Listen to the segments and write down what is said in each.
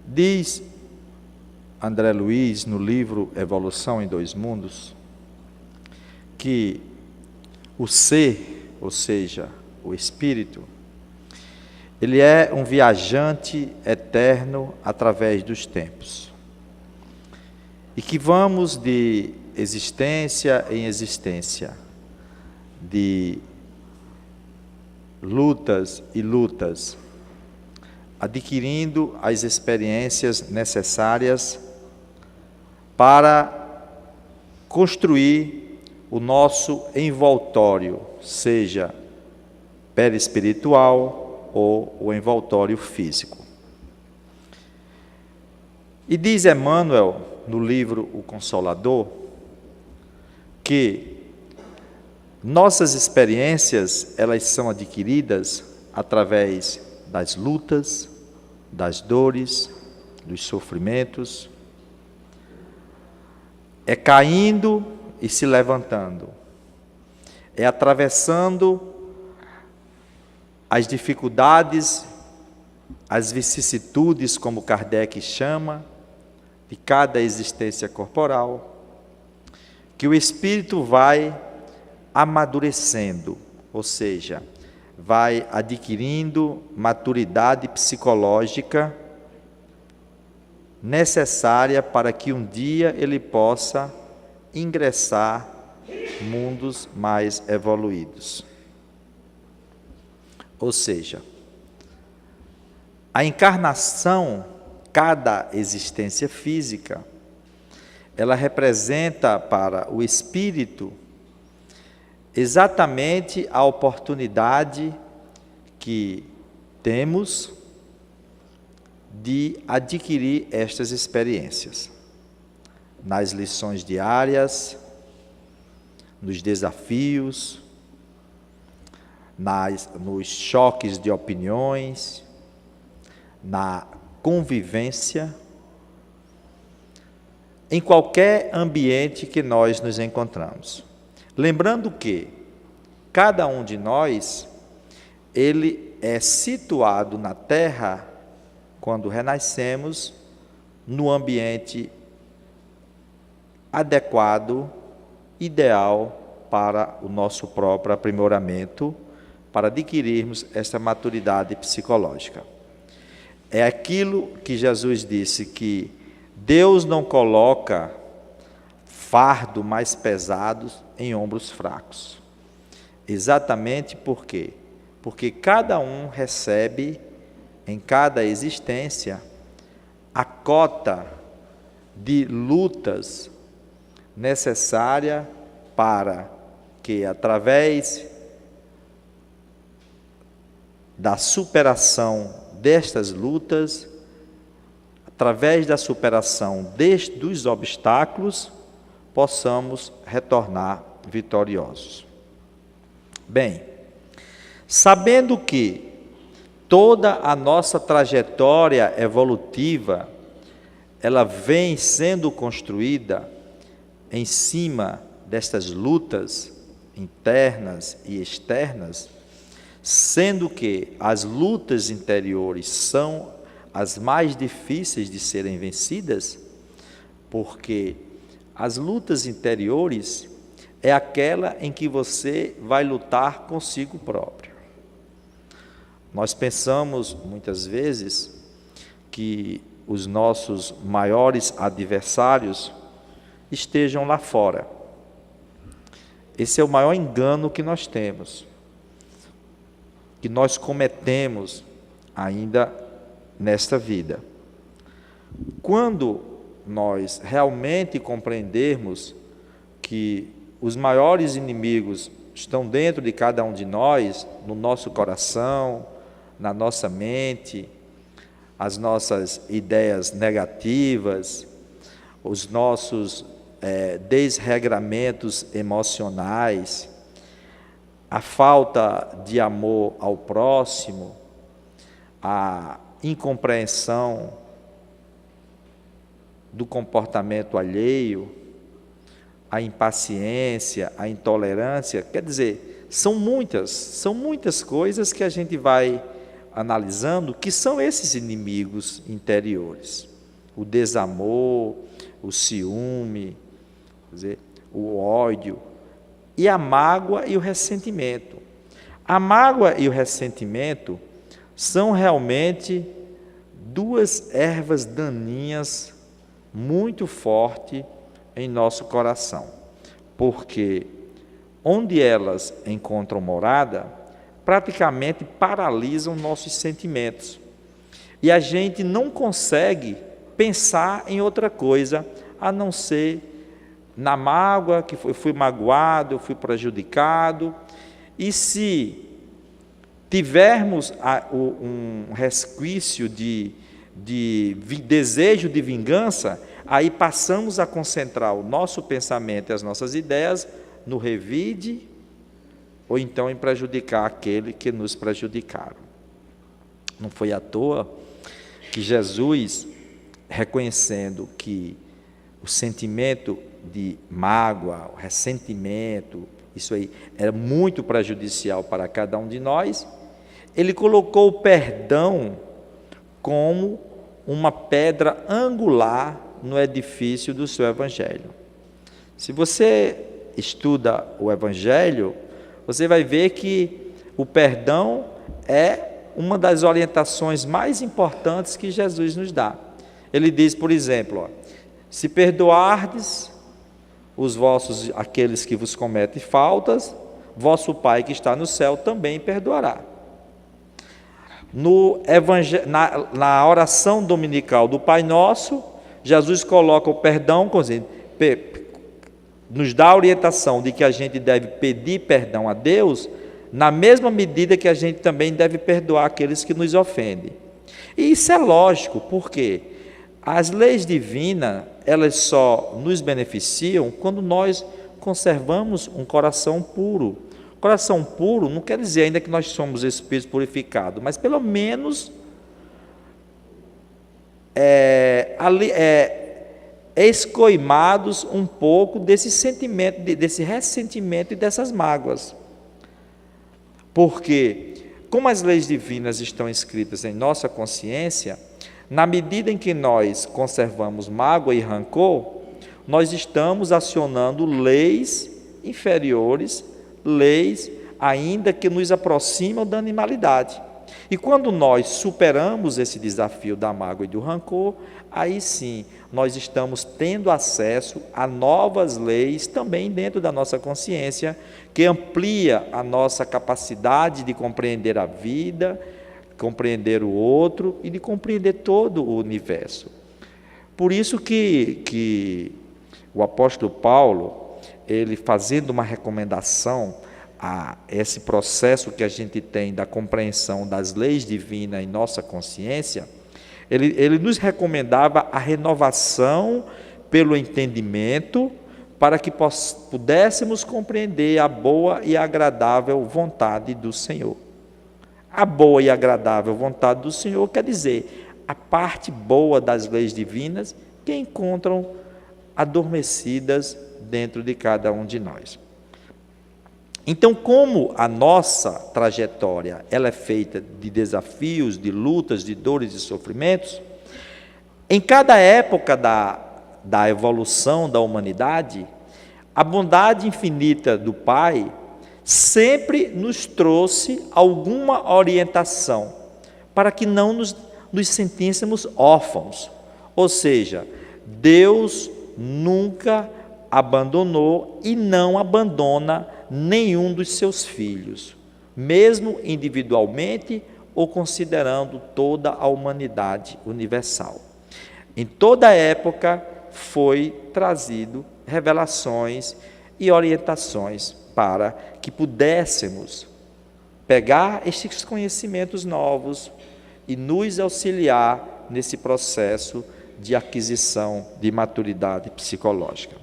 Diz André Luiz, no livro Evolução em Dois Mundos, que o ser, ou seja, o espírito, ele é um viajante eterno através dos tempos. E que vamos de existência em existência, de lutas e lutas, adquirindo as experiências necessárias para construir o nosso envoltório, seja perispiritual ou o envoltório físico. E diz Emmanuel, no livro O Consolador, que nossas experiências, elas são adquiridas através das lutas, das dores, dos sofrimentos, é caindo e se levantando, é atravessando as dificuldades, as vicissitudes, como Kardec chama, de cada existência corporal, que o espírito vai amadurecendo, ou seja, vai adquirindo maturidade psicológica necessária para que um dia ele possa ingressar em mundos mais evoluídos. Ou seja, a encarnação, cada existência física, ela representa para o espírito exatamente a oportunidade que temos de adquirir estas experiências, nas lições diárias, nos desafios, nos choques de opiniões, na convivência, em qualquer ambiente que nós nos encontramos. Lembrando que cada um de nós, ele é situado na Terra, quando renascemos, no ambiente adequado, ideal para o nosso próprio aprimoramento, para adquirirmos esta maturidade psicológica. É aquilo que Jesus disse, que Deus não coloca fardo mais pesado em ombros fracos. Exatamente por quê? Porque cada um recebe, em cada existência, a cota de lutas necessária para que, através da superação destas lutas, através da superação dos obstáculos, possamos retornar vitoriosos. Bem, sabendo que toda a nossa trajetória evolutiva, ela vem sendo construída em cima destas lutas internas e externas, sendo que as lutas interiores são as mais difíceis de serem vencidas, porque as lutas interiores é aquela em que você vai lutar consigo próprio. Nós pensamos muitas vezes que os nossos maiores adversários estejam lá fora. Esse é o maior engano que nós temos, que nós cometemos ainda nesta vida. Quando nós realmente compreendermos que os maiores inimigos estão dentro de cada um de nós, no nosso coração, na nossa mente, as nossas ideias negativas, os nossos desregramentos emocionais, a falta de amor ao próximo, a incompreensão do comportamento alheio, a impaciência, a intolerância, quer dizer, são muitas coisas que a gente vai analisando que são esses inimigos interiores: o desamor, o ciúme, quer dizer, o ódio, e a mágoa e o ressentimento. A mágoa e o ressentimento são realmente duas ervas daninhas muito fortes em nosso coração, porque onde elas encontram morada, praticamente paralisam nossos sentimentos. E a gente não consegue pensar em outra coisa a não ser na mágoa, que eu fui magoado, eu fui prejudicado. E se tivermos um resquício de desejo de vingança, aí passamos a concentrar o nosso pensamento e as nossas ideias no revide, ou então em prejudicar aquele que nos prejudicaram. Não foi à toa que Jesus, reconhecendo que o sentimento de mágoa, o ressentimento, isso aí era muito prejudicial para cada um de nós, ele colocou o perdão como uma pedra angular no edifício do seu Evangelho. Se você estuda o Evangelho, você vai ver que o perdão é uma das orientações mais importantes que Jesus nos dá. Ele diz, por exemplo, se perdoardes aqueles que vos cometem faltas, vosso Pai que está no céu também perdoará. Na oração dominical do Pai Nosso, Jesus coloca o perdão, nos dá a orientação de que a gente deve pedir perdão a Deus, na mesma medida que a gente também deve perdoar aqueles que nos ofendem. E isso é lógico, porque as leis divinas, elas só nos beneficiam quando nós conservamos um coração puro. Coração puro não quer dizer ainda que nós somos espíritos purificados, mas pelo menos escoimados um pouco desse sentimento, desse ressentimento e dessas mágoas. Porque, como as leis divinas estão escritas em nossa consciência, na medida em que nós conservamos mágoa e rancor, nós estamos acionando leis inferiores, leis ainda que nos aproximam da animalidade. E quando nós superamos esse desafio da mágoa e do rancor, aí sim, nós estamos tendo acesso a novas leis também dentro da nossa consciência, que amplia a nossa capacidade de compreender a vida, compreender o outro e de compreender todo o universo. Por isso que o apóstolo Paulo, ele fazendo uma recomendação a esse processo que a gente tem da compreensão das leis divinas em nossa consciência, ele nos recomendava a renovação pelo entendimento, para que pudéssemos compreender a boa e agradável vontade do Senhor. A boa e agradável vontade do Senhor quer dizer a parte boa das leis divinas que encontram adormecidas dentro de cada um de nós. Então, como a nossa trajetória ela é feita de desafios, de lutas, de dores e sofrimentos, em cada época da evolução da humanidade, a bondade infinita do Pai sempre nos trouxe alguma orientação para que não nos sentíssemos órfãos. Ou seja, Deus nunca abandonou e não abandona nenhum dos seus filhos, mesmo individualmente ou considerando toda a humanidade universal. Em toda época foi trazido revelações e orientações para que pudéssemos pegar estes conhecimentos novos e nos auxiliar nesse processo de aquisição de maturidade psicológica.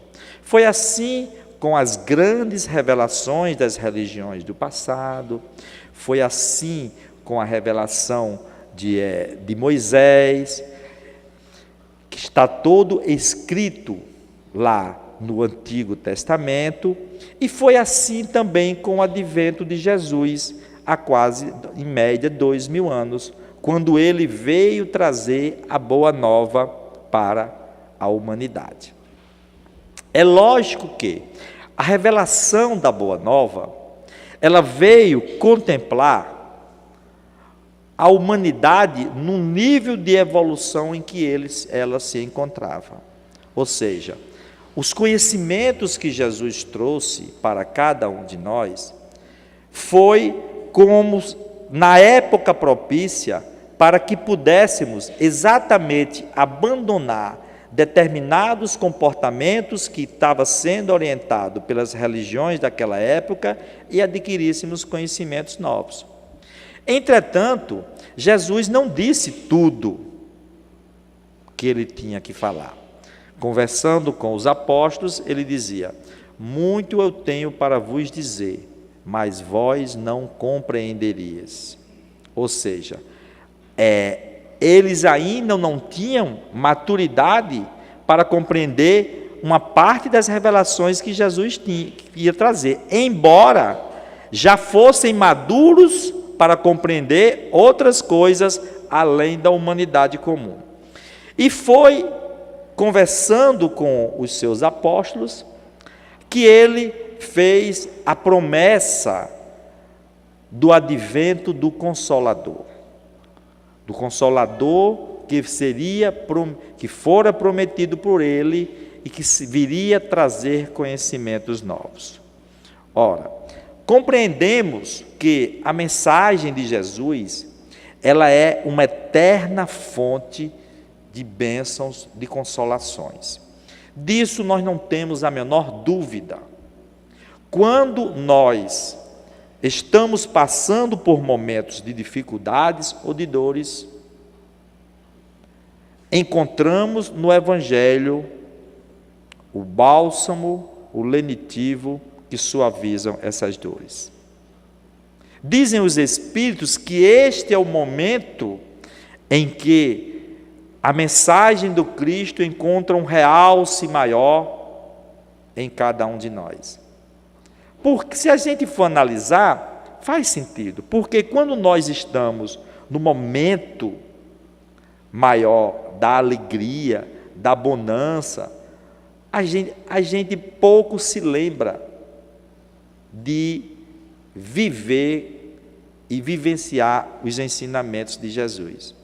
Foi assim com as grandes revelações das religiões do passado, foi assim com a revelação de Moisés, que está todo escrito lá no Antigo Testamento, e foi assim também com o advento de Jesus, há quase, em média, 2000 anos, quando ele veio trazer a boa nova para a humanidade. É lógico que a revelação da boa nova, ela veio contemplar a humanidade no nível de evolução em que ela se encontrava. Ou seja, os conhecimentos que Jesus trouxe para cada um de nós foi como na época propícia para que pudéssemos exatamente abandonar determinados comportamentos que estavam sendo orientados pelas religiões daquela época e adquiríssemos conhecimentos novos. Entretanto, Jesus não disse tudo que ele tinha que falar. Conversando com os apóstolos, ele dizia: muito eu tenho para vos dizer, mas vós não compreenderíeis. Ou seja, eles ainda não tinham maturidade para compreender uma parte das revelações que Jesus ia trazer, embora já fossem maduros para compreender outras coisas além da humanidade comum. E foi conversando com os seus apóstolos que ele fez a promessa do advento do Consolador. Do Consolador que fora prometido por ele e que viria trazer conhecimentos novos. Ora, compreendemos que a mensagem de Jesus, ela é uma eterna fonte de bênçãos, de consolações. Disso nós não temos a menor dúvida. Quando nós estamos passando por momentos de dificuldades ou de dores, encontramos no Evangelho o bálsamo, o lenitivo que suavizam essas dores. Dizem os Espíritos que este é o momento em que a mensagem do Cristo encontra um realce maior em cada um de nós. Porque se a gente for analisar, faz sentido, porque quando nós estamos no momento maior da alegria, da bonança, a gente pouco se lembra de viver e vivenciar os ensinamentos de Jesus.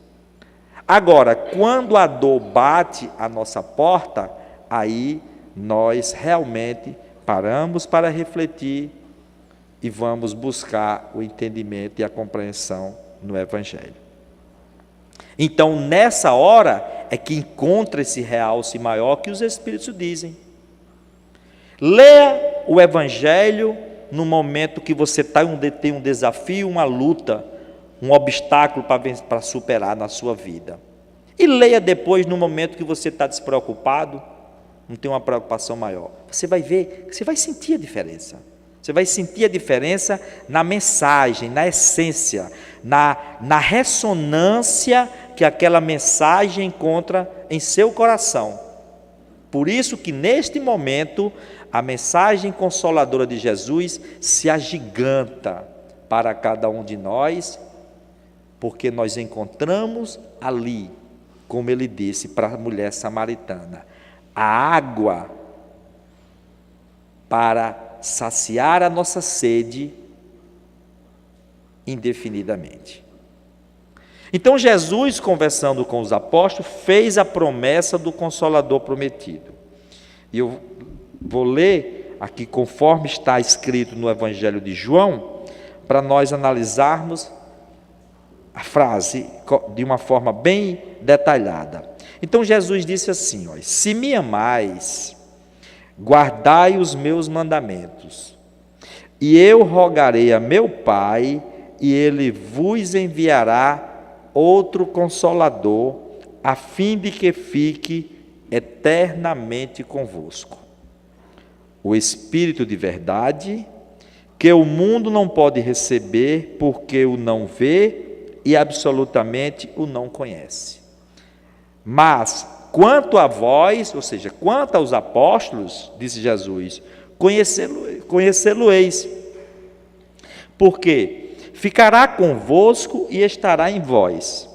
Agora, quando a dor bate à nossa porta, aí nós realmente paramos para refletir e vamos buscar o entendimento e a compreensão no Evangelho. Então, nessa hora é que encontra esse realce maior que os Espíritos dizem. Leia o Evangelho no momento que você tem um desafio, uma luta, um obstáculo para superar na sua vida. E leia depois no momento que você está despreocupado, não tem uma preocupação maior. Você vai ver, você vai sentir a diferença. Você vai sentir a diferença na mensagem, na essência, na ressonância que aquela mensagem encontra em seu coração. Por isso que neste momento a mensagem consoladora de Jesus se agiganta para cada um de nós, porque nós encontramos ali, como ele disse para a mulher samaritana, a água para saciar a nossa sede indefinidamente. Então Jesus, conversando com os apóstolos, fez a promessa do Consolador prometido. E eu vou ler aqui conforme está escrito no Evangelho de João, para nós analisarmos a frase de uma forma bem detalhada. Então Jesus disse assim, se me amais, guardai os meus mandamentos, e eu rogarei a meu Pai, e ele vos enviará outro Consolador, a fim de que fique eternamente convosco. O Espírito de verdade, que o mundo não pode receber, porque o não vê e absolutamente o não conhece. Mas, quanto a vós, ou seja, quanto aos apóstolos, disse Jesus, conhecê-lo-eis. Porque ficará convosco e estará em vós.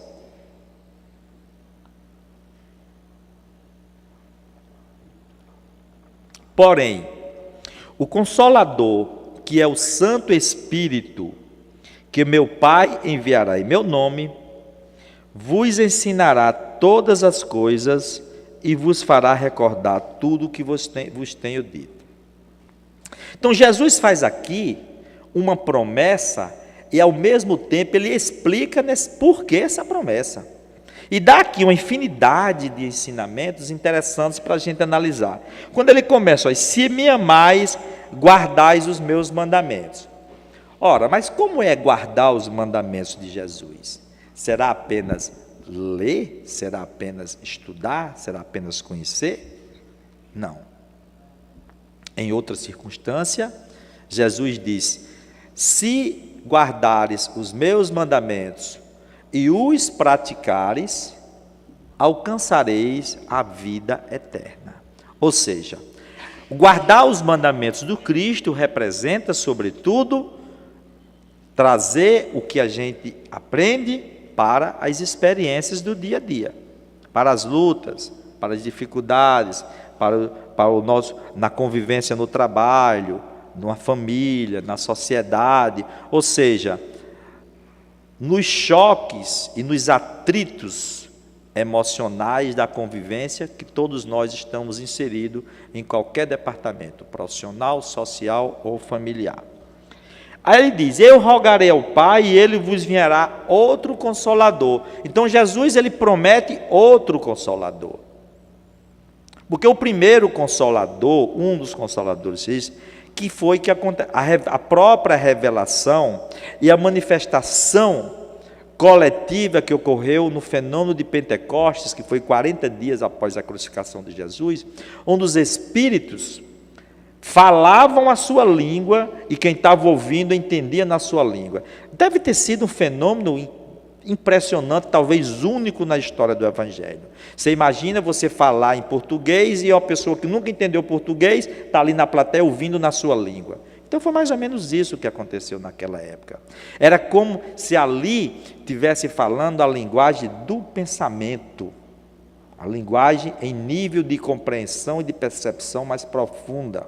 Porém, o Consolador, que é o Santo Espírito, que meu Pai enviará em meu nome, vos ensinará todas as coisas e vos fará recordar tudo o que vos tenho dito. Então Jesus faz aqui uma promessa e ao mesmo tempo ele explica por que essa promessa. E dá aqui uma infinidade de ensinamentos interessantes para a gente analisar. Quando ele começa, ó, se me amais, guardais os meus mandamentos. Ora, mas como é guardar os mandamentos de Jesus? Será apenas ler? Será apenas estudar? Será apenas conhecer? Não. Em outra circunstância, Jesus diz: se guardares os meus mandamentos e os praticares, alcançareis a vida eterna. Ou seja, guardar os mandamentos do Cristo representa, sobretudo, trazer o que a gente aprende para as experiências do dia a dia, para as lutas, para as dificuldades, para o nosso, na convivência no trabalho, numa família, na sociedade, ou seja, nos choques e nos atritos emocionais da convivência que todos nós estamos inseridos em qualquer departamento, profissional, social ou familiar. Aí ele diz: eu rogarei ao Pai e ele vos enviará outro Consolador. Então Jesus ele promete outro Consolador. Porque o primeiro Consolador, um dos Consoladores, que foi que a própria revelação e a manifestação coletiva que ocorreu no fenômeno de Pentecostes, que foi 40 dias após a crucificação de Jesus, onde os Espíritos falavam a sua língua e quem estava ouvindo entendia na sua língua. Deve ter sido um fenômeno impressionante, talvez único na história do Evangelho. Você imagina você falar em português e uma pessoa que nunca entendeu português está ali na plateia ouvindo na sua língua. Então foi mais ou menos isso que aconteceu naquela época. Era como se ali estivesse falando a linguagem do pensamento, a linguagem em nível de compreensão e de percepção mais profunda.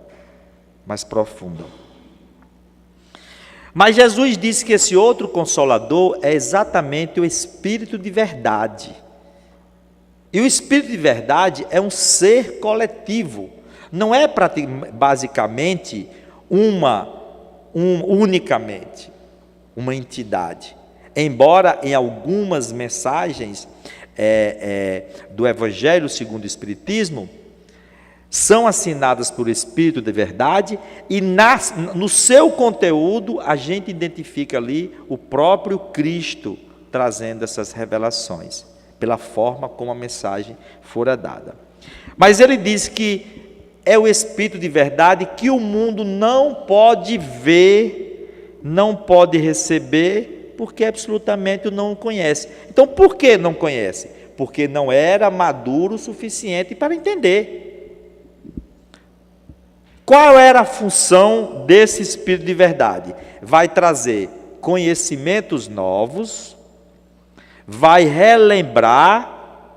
Mas Jesus disse que esse outro Consolador é exatamente o Espírito de verdade. E o Espírito de verdade é um ser coletivo. Não é basicamente unicamente uma entidade. Embora em algumas mensagens do Evangelho segundo o Espiritismo, são assinadas por Espírito de verdade e no seu conteúdo a gente identifica ali o próprio Cristo trazendo essas revelações, pela forma como a mensagem fora dada. Mas ele diz que é o Espírito de verdade que o mundo não pode ver, não pode receber, porque absolutamente não o conhece. Então por que não conhece? Porque não era maduro o suficiente para entender. Qual era a função desse Espírito de verdade? Vai trazer conhecimentos novos, vai relembrar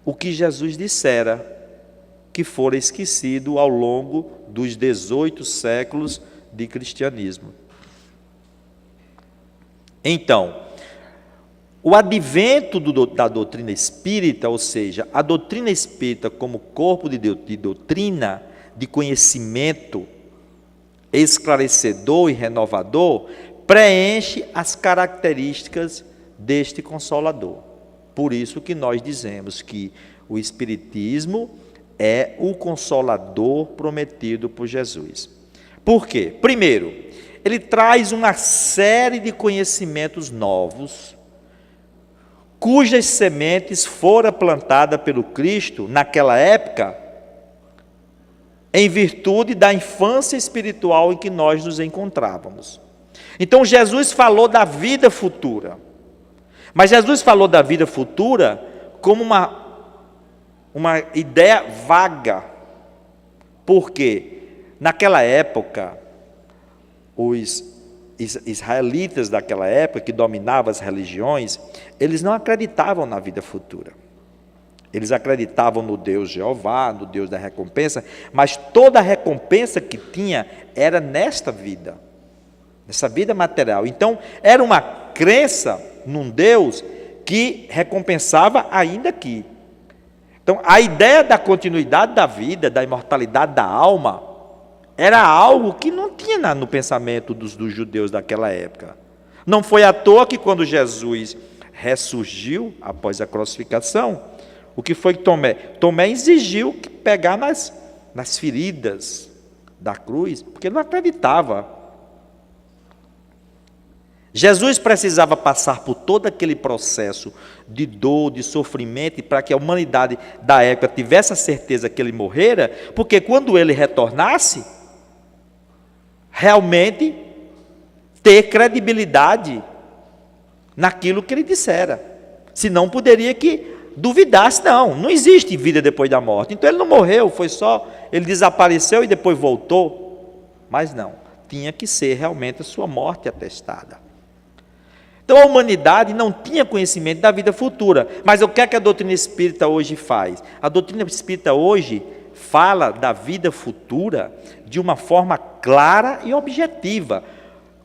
o que Jesus dissera, que fora esquecido ao longo dos 18 séculos de cristianismo. Então, o advento da doutrina espírita, ou seja, a doutrina espírita como corpo de doutrina, de conhecimento esclarecedor e renovador, preenche as características deste Consolador. Por isso que nós dizemos que o Espiritismo é o Consolador prometido por Jesus. Por quê? Primeiro, ele traz uma série de conhecimentos novos, cujas sementes foram plantadas pelo Cristo naquela época, em virtude da infância espiritual em que nós nos encontrávamos. Então Jesus falou da vida futura, mas Jesus falou da vida futura como uma ideia vaga, porque naquela época os israelitas daquela época, que dominavam as religiões, eles não acreditavam na vida futura. Eles acreditavam no Deus Jeová, no Deus da recompensa, mas toda a recompensa que tinha era nesta vida, nessa vida material. Então, era uma crença num Deus que recompensava ainda aqui. Então, a ideia da continuidade da vida, da imortalidade da alma, era algo que não tinha no pensamento dos judeus daquela época. Não foi à toa que quando Jesus ressurgiu após a crucificação, o que foi que Tomé exigiu que pegar nas feridas da cruz, porque ele não acreditava. Jesus precisava passar por todo aquele processo de dor, de sofrimento, para que a humanidade da época tivesse a certeza que ele morrera, porque quando ele retornasse, realmente ter credibilidade naquilo que ele dissera. Senão poderia que duvidasse, não existe vida depois da morte. Então ele não morreu, ele desapareceu e depois voltou. Mas não, tinha que ser realmente a sua morte atestada. Então a humanidade não tinha conhecimento da vida futura. Mas o que é que a doutrina espírita hoje faz? A doutrina espírita hoje fala da vida futura de uma forma clara e objetiva.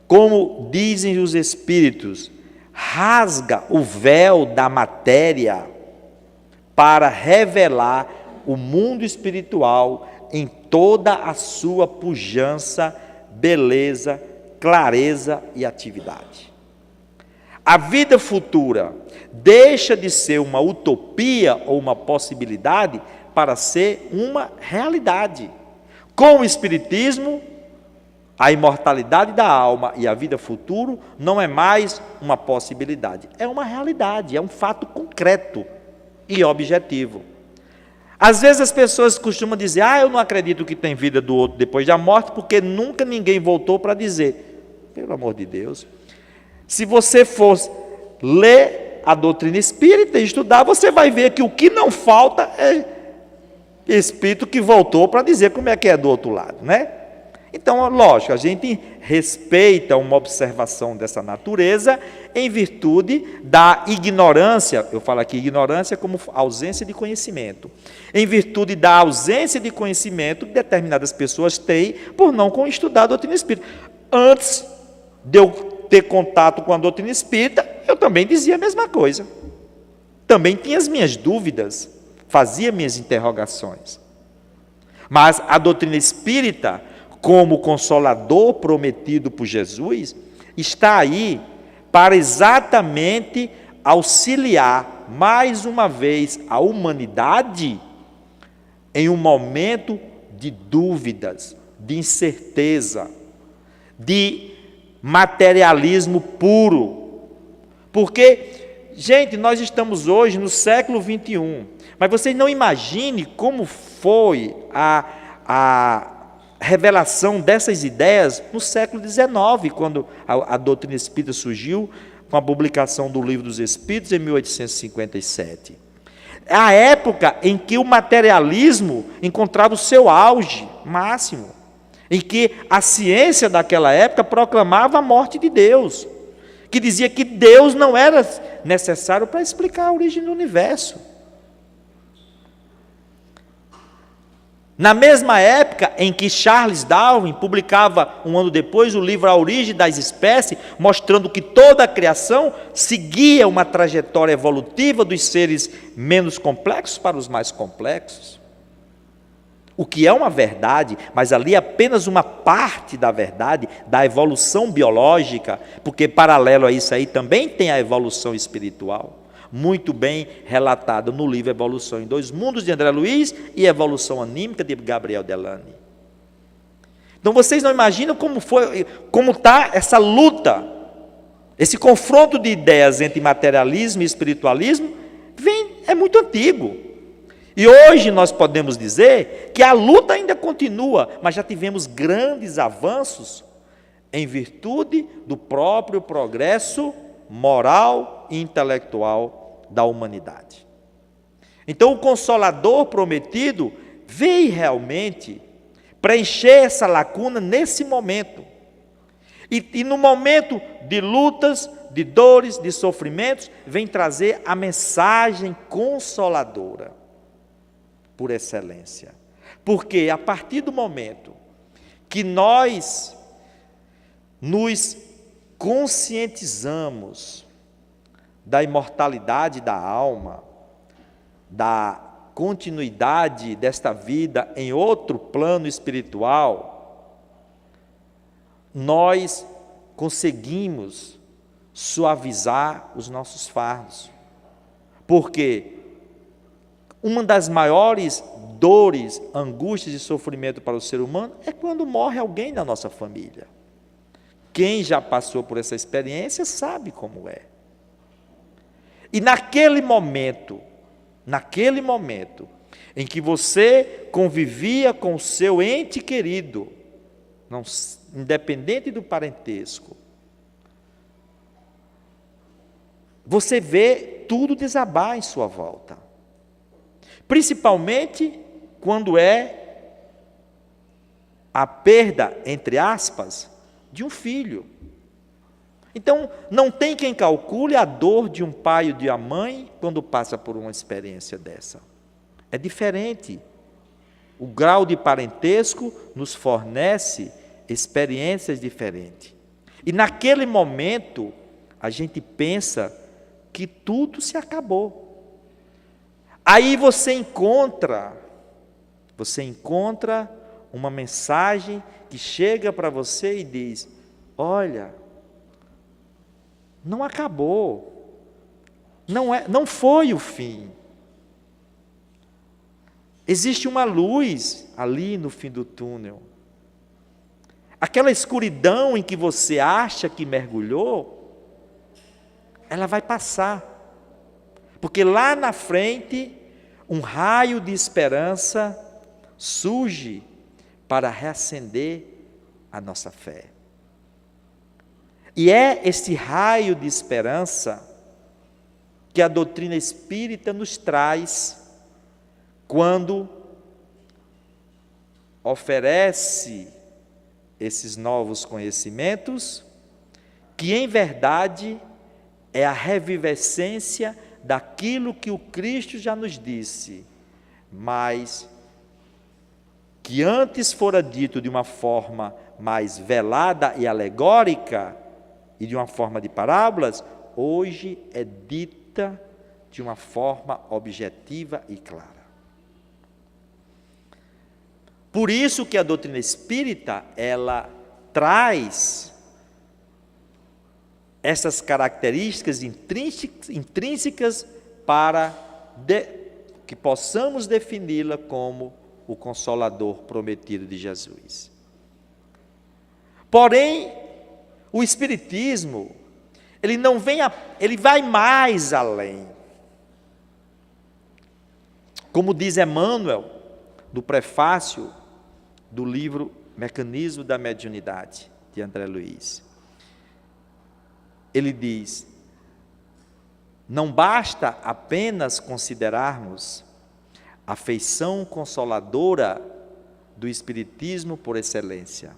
Como dizem os espíritos, rasga o véu da matéria para revelar o mundo espiritual em toda a sua pujança, beleza, clareza e atividade. A vida futura deixa de ser uma utopia ou uma possibilidade para ser uma realidade. Com o Espiritismo, a imortalidade da alma e a vida futura não é mais uma possibilidade, é uma realidade, é um fato concreto e objetivo. Às vezes as pessoas costumam dizer, eu não acredito que tem vida do outro depois da morte, porque nunca ninguém voltou para dizer. Pelo amor de Deus, se você for ler a doutrina espírita e estudar, você vai ver que o que não falta é espírito que voltou para dizer como é que é do outro lado, né? Então, lógico, a gente respeita uma observação dessa natureza em virtude da ignorância, eu falo aqui ignorância como ausência de conhecimento, em virtude da ausência de conhecimento que determinadas pessoas têm por não estudar a doutrina espírita. Antes de eu ter contato com a doutrina espírita, eu também dizia a mesma coisa. Também tinha as minhas dúvidas, fazia minhas interrogações. Mas a doutrina espírita, como consolador prometido por Jesus, está aí para exatamente auxiliar mais uma vez a humanidade em um momento de dúvidas, de incerteza, de materialismo puro. Porque, gente, nós estamos hoje no século 21, mas vocês não imaginem como foi a revelação dessas ideias no século XIX, quando a doutrina espírita surgiu com a publicação do Livro dos Espíritos em 1857. É a época em que o materialismo encontrava o seu auge máximo, em que a ciência daquela época proclamava a morte de Deus, que dizia que Deus não era necessário para explicar a origem do universo. Na mesma época em que Charles Darwin publicava, um ano depois, o livro A Origem das Espécies, mostrando que toda a criação seguia uma trajetória evolutiva dos seres menos complexos para os mais complexos. O que é uma verdade, mas ali é apenas uma parte da verdade, da evolução biológica, porque paralelo a isso aí também tem a evolução espiritual, muito bem relatada no livro Evolução em Dois Mundos, de André Luiz, e Evolução Anímica, de Gabriel Delany. Então vocês não imaginam como está essa luta, esse confronto de ideias entre materialismo e espiritualismo, é muito antigo. E hoje nós podemos dizer que a luta ainda continua, mas já tivemos grandes avanços em virtude do próprio progresso moral e intelectual da humanidade. Então o Consolador prometido veio realmente preencher essa lacuna nesse momento. E no momento de lutas, de dores, de sofrimentos, vem trazer a mensagem consoladora, por excelência. Porque a partir do momento que nós nos conscientizamos da imortalidade da alma, da continuidade desta vida em outro plano espiritual, nós conseguimos suavizar os nossos fardos. Porque uma das maiores dores, angústias e sofrimento para o ser humano é quando morre alguém da nossa família. Quem já passou por essa experiência sabe como é. E naquele momento em que você convivia com o seu ente querido, não, independente do parentesco, você vê tudo desabar em sua volta. Principalmente quando é a perda, entre aspas, de um filho. Então, não tem quem calcule a dor de um pai ou de uma mãe quando passa por uma experiência dessa. É diferente. O grau de parentesco nos fornece experiências diferentes. E naquele momento, a gente pensa que tudo se acabou. Aí você encontra uma mensagem que chega para você e diz: olha, não acabou, não foi o fim. Existe uma luz ali no fim do túnel. Aquela escuridão em que você acha que mergulhou, ela vai passar. Porque lá na frente, um raio de esperança surge para reacender a nossa fé. E é esse raio de esperança que a doutrina espírita nos traz quando oferece esses novos conhecimentos, que em verdade é a revivescência daquilo que o Cristo já nos disse, mas que antes fora dito de uma forma mais velada e alegórica e de uma forma de parábolas, hoje é dita de uma forma objetiva e clara. Por isso que a doutrina espírita, ela traz essas características intrínsecas para que possamos defini-la como o Consolador prometido de Jesus. Porém, o Espiritismo, ele vai mais além. Como diz Emmanuel, no prefácio do livro Mecanismo da Mediunidade, de André Luiz. Ele diz: não basta apenas considerarmos a feição consoladora do Espiritismo por excelência,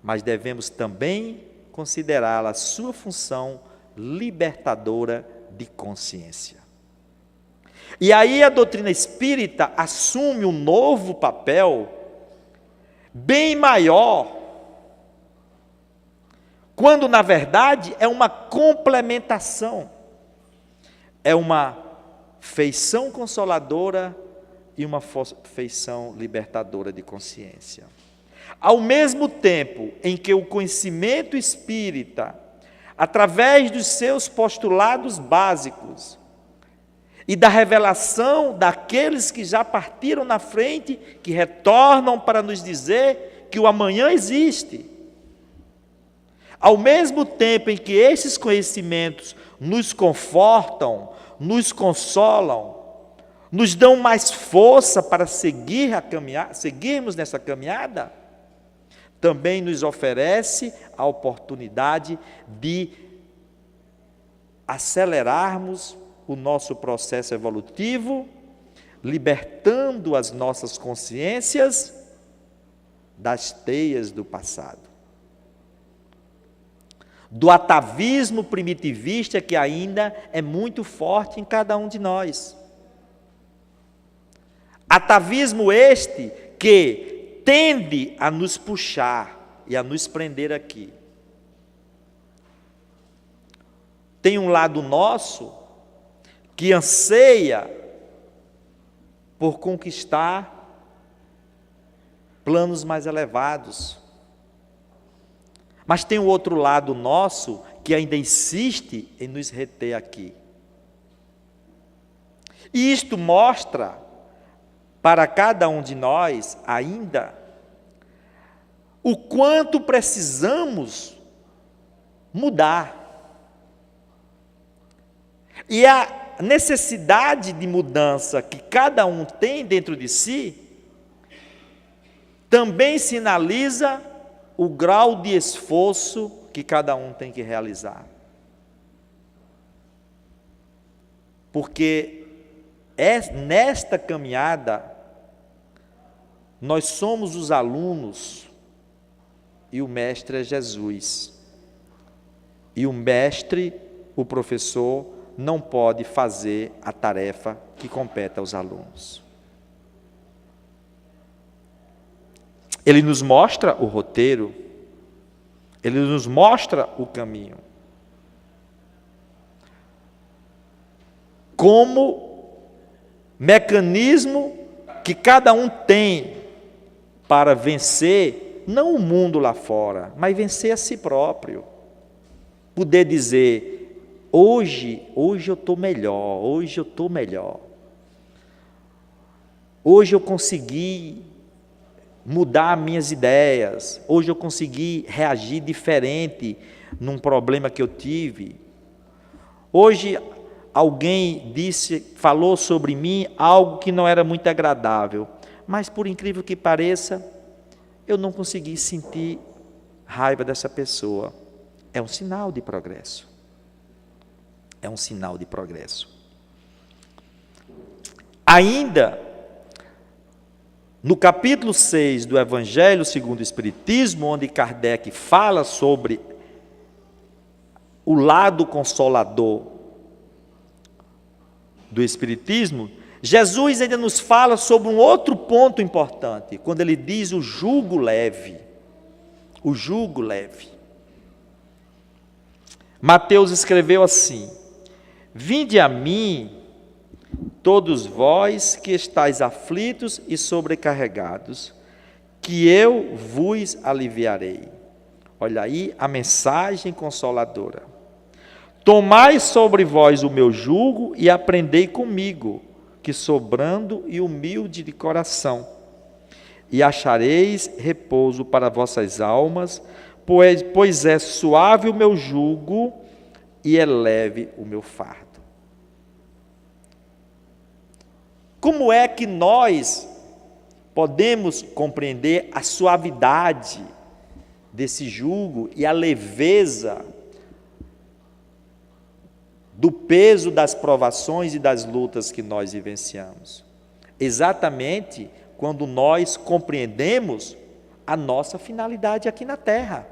mas devemos também considerar a sua função libertadora de consciência. E aí a doutrina espírita assume um novo papel bem maior, quando na verdade é uma complementação, é uma feição consoladora e uma feição libertadora de consciência. Ao mesmo tempo em que o conhecimento espírita, através dos seus postulados básicos e da revelação daqueles que já partiram na frente, que retornam para nos dizer que o amanhã existe, ao mesmo tempo em que esses conhecimentos nos confortam, nos consolam, nos dão mais força para seguirmos nessa caminhada, também nos oferece a oportunidade de acelerarmos o nosso processo evolutivo, libertando as nossas consciências das teias do passado. do atavismo primitivista que ainda é muito forte em cada um de nós. Atavismo este que tende a nos puxar e a nos prender aqui. Tem um lado nosso que anseia por conquistar planos mais elevados. Mas tem o outro lado nosso que ainda insiste em nos reter aqui. E isto mostra para cada um de nós ainda o quanto precisamos mudar. E a necessidade de mudança que cada um tem dentro de si também sinaliza o grau de esforço que cada um tem que realizar. Porque nesta caminhada, nós somos os alunos e o mestre é Jesus. E o mestre, o professor, não pode fazer a tarefa que compete aos alunos. Ele nos mostra o roteiro, ele nos mostra o caminho. Como mecanismo que cada um tem para vencer, não o mundo lá fora, mas vencer a si próprio. Poder dizer, hoje eu estou melhor, hoje eu estou melhor. Hoje eu consegui mudar minhas ideias, hoje eu consegui reagir diferente num problema que eu tive. Hoje alguém falou sobre mim algo que não era muito agradável, mas por incrível que pareça, eu não consegui sentir raiva dessa pessoa. É um sinal de progresso. É um sinal de progresso. Ainda no capítulo 6 do Evangelho segundo o Espiritismo, onde Kardec fala sobre o lado consolador do Espiritismo, Jesus ainda nos fala sobre um outro ponto importante, quando ele diz o jugo leve. O jugo leve. Mateus escreveu assim: vinde a mim, todos vós que estáis aflitos e sobrecarregados, que eu vos aliviarei. Olha aí a mensagem consoladora. Tomai sobre vós o meu jugo e aprendei comigo, que sou brando e humilde de coração, e achareis repouso para vossas almas, pois é suave o meu jugo e é leve o meu fardo. Como é que nós podemos compreender a suavidade desse jugo e a leveza do peso das provações e das lutas que nós vivenciamos? Exatamente quando nós compreendemos a nossa finalidade aqui na Terra.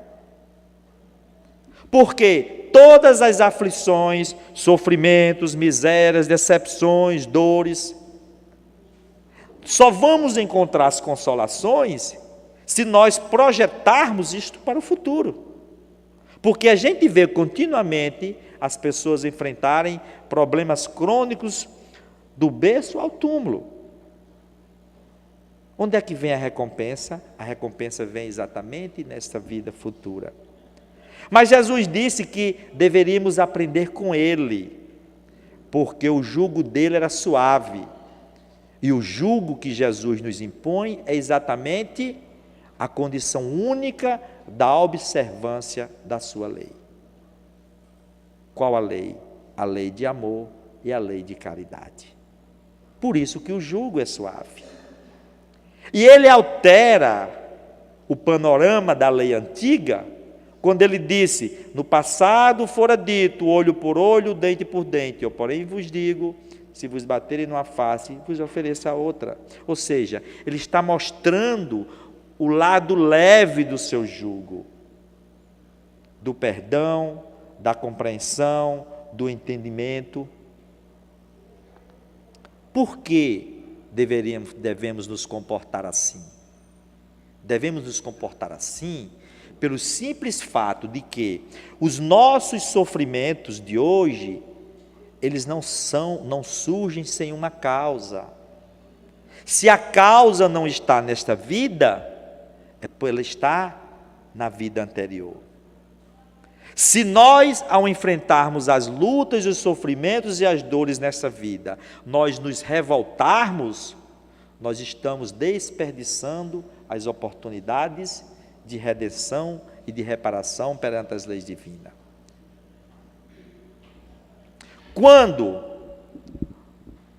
Porque todas as aflições, sofrimentos, misérias, decepções, dores, só vamos encontrar as consolações se nós projetarmos isto para o futuro. Porque a gente vê continuamente as pessoas enfrentarem problemas crônicos do berço ao túmulo. Onde é que vem a recompensa? A recompensa vem exatamente nesta vida futura. Mas Jesus disse que deveríamos aprender com Ele, porque o jugo dele era suave. E o jugo que Jesus nos impõe é exatamente a condição única da observância da sua lei. Qual a lei? A lei de amor e a lei de caridade. Por isso que o jugo é suave. E ele altera o panorama da lei antiga, quando ele disse, no passado fora dito, olho por olho, dente por dente, eu porém vos digo, se vos baterem numa face, vos ofereça a outra. Ou seja, ele está mostrando o lado leve do seu jugo. do perdão, da compreensão, do entendimento. Por que devemos nos comportar assim? Devemos nos comportar assim pelo simples fato de que os nossos sofrimentos de hoje, eles não surgem sem uma causa. Se a causa não está nesta vida, é por ela estar na vida anterior. Se nós, ao enfrentarmos as lutas, os sofrimentos e as dores nessa vida, nós nos revoltarmos, nós estamos desperdiçando as oportunidades de redenção e de reparação perante as leis divinas. Quando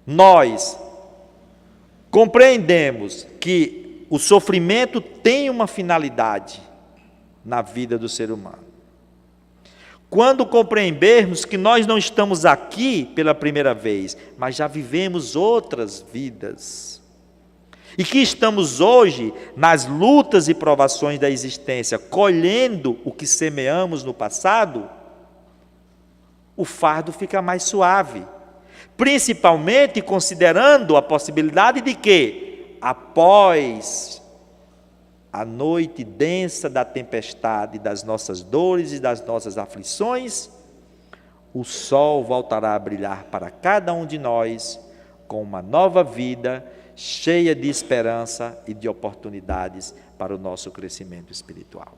nós compreendemos que o sofrimento tem uma finalidade na vida do ser humano, quando compreendermos que nós não estamos aqui pela primeira vez, mas já vivemos outras vidas, e que estamos hoje nas lutas e provações da existência, colhendo o que semeamos no passado, o fardo fica mais suave, principalmente considerando a possibilidade de que, após a noite densa da tempestade, das nossas dores e das nossas aflições, o sol voltará a brilhar para cada um de nós com uma nova vida, cheia de esperança e de oportunidades para o nosso crescimento espiritual.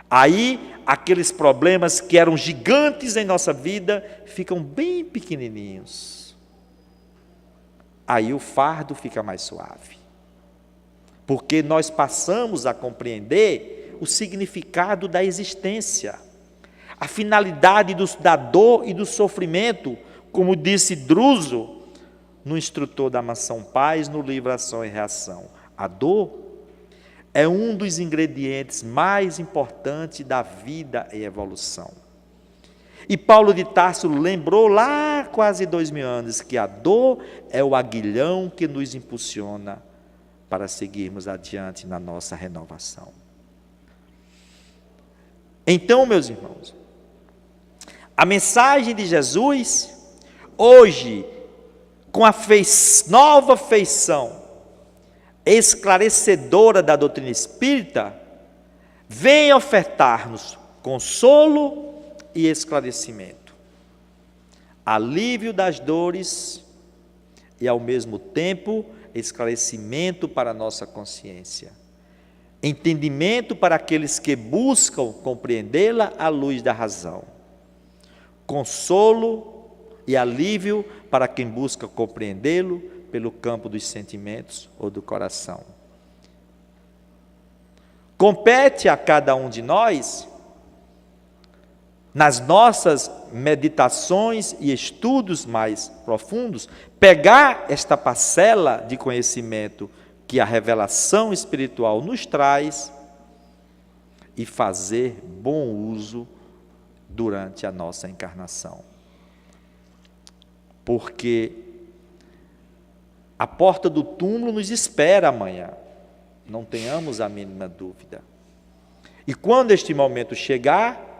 Aí, aqueles problemas que eram gigantes em nossa vida, ficam bem pequenininhos. Aí o fardo fica mais suave. Porque nós passamos a compreender o significado da existência, a finalidade da dor e do sofrimento, como disse Druso, no Instrutor da Mansão Paz, no livro Ação e Reação. A dor é um dos ingredientes mais importantes da vida e evolução. E Paulo de Tarso lembrou lá quase 2000 anos que a dor é o aguilhão que nos impulsiona para seguirmos adiante na nossa renovação. Então, meus irmãos, a mensagem de Jesus, hoje, com a nova feição esclarecedora da doutrina espírita, vem ofertar-nos consolo e esclarecimento, alívio das dores e, ao mesmo tempo, esclarecimento para a nossa consciência, entendimento para aqueles que buscam compreendê-la à luz da razão, consolo e alívio para quem busca compreendê-lo pelo campo dos sentimentos ou do coração. Compete a cada um de nós, nas nossas meditações e estudos mais profundos, pegar esta parcela de conhecimento que a revelação espiritual nos traz e fazer bom uso durante a nossa encarnação. Porque a porta do túmulo nos espera amanhã, não tenhamos a mínima dúvida. E quando este momento chegar,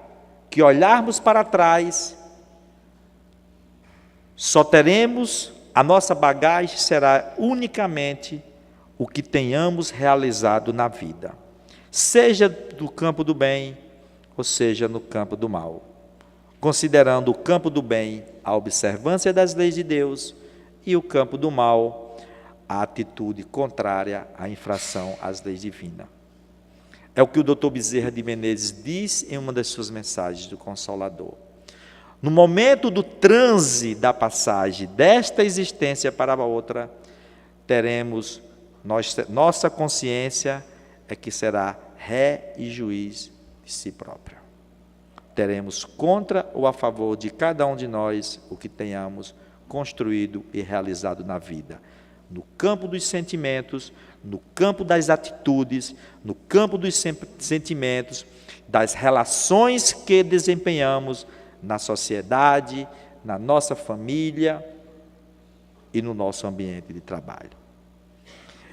que olharmos para trás, só teremos, a nossa bagagem será unicamente o que tenhamos realizado na vida, seja no campo do bem, ou seja no campo do mal, considerando o campo do bem a observância das leis de Deus e o campo do mal a atitude contrária à infração às leis divinas. É o que o Dr. Bezerra de Menezes diz em uma das suas mensagens do Consolador. No momento do transe da passagem desta existência para a outra, teremos, nossa consciência é que será ré e juiz de si própria. Teremos contra ou a favor de cada um de nós o que tenhamos construído e realizado na vida. No campo dos sentimentos, no campo das atitudes, no campo dos sentimentos, das relações que desempenhamos na sociedade, na nossa família e no nosso ambiente de trabalho.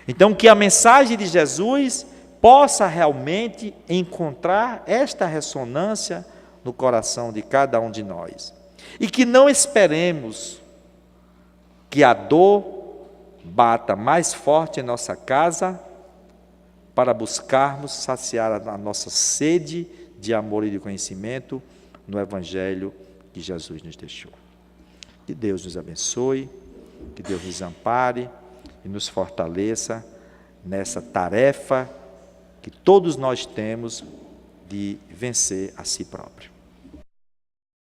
Então, que a mensagem de Jesus possa realmente encontrar esta ressonância no coração de cada um de nós. E que não esperemos que a dor bata mais forte em nossa casa para buscarmos saciar a nossa sede de amor e de conhecimento no Evangelho que Jesus nos deixou. Que Deus nos abençoe, que Deus nos ampare e nos fortaleça nessa tarefa que todos nós temos de vencer a si próprio.